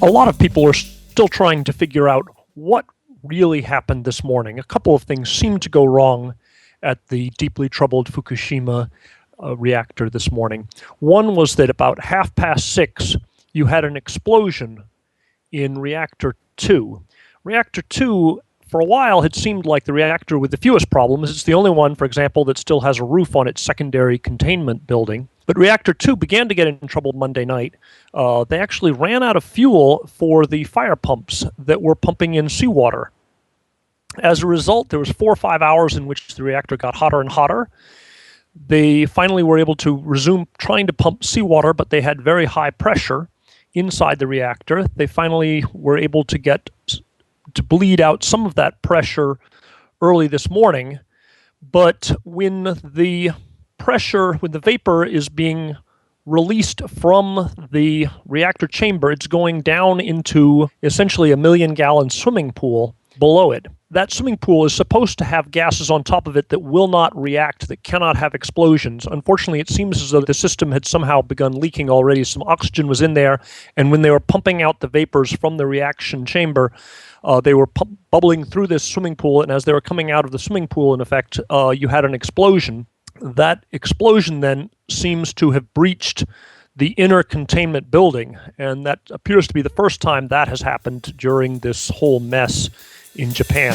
A lot of people are still trying to figure out what really happened this morning. A couple of things seemed to go wrong at the deeply troubled Fukushima reactor this morning. One was that about 6:30, you had an explosion in reactor 2. Reactor 2, for a while, had seemed like the reactor with the fewest problems. It's the only one, for example, that still has a roof on its secondary containment building. But reactor 2 began to get in trouble Monday night. They actually ran out of fuel for the fire pumps that were pumping in seawater. As a result, there was 4 or 5 hours in which the reactor got hotter and hotter. They finally were able to resume trying to pump seawater, but they had very high pressure inside the reactor. They finally were able to get to bleed out some of that pressure early this morning. But when the vapor is being released from the reactor chamber, it's going down into essentially a 1,000,000-gallon swimming pool below it. That swimming pool is supposed to have gases on top of it that will not react, that cannot have explosions. Unfortunately, it seems as though the system had somehow begun leaking already. Some oxygen was in there, and when they were pumping out the vapors from the reaction chamber, they were bubbling through this swimming pool, and as they were coming out of the swimming pool, in effect, you had an explosion. That explosion then seems to have breached the inner containment building, and that appears to be the first time that has happened during this whole mess in Japan.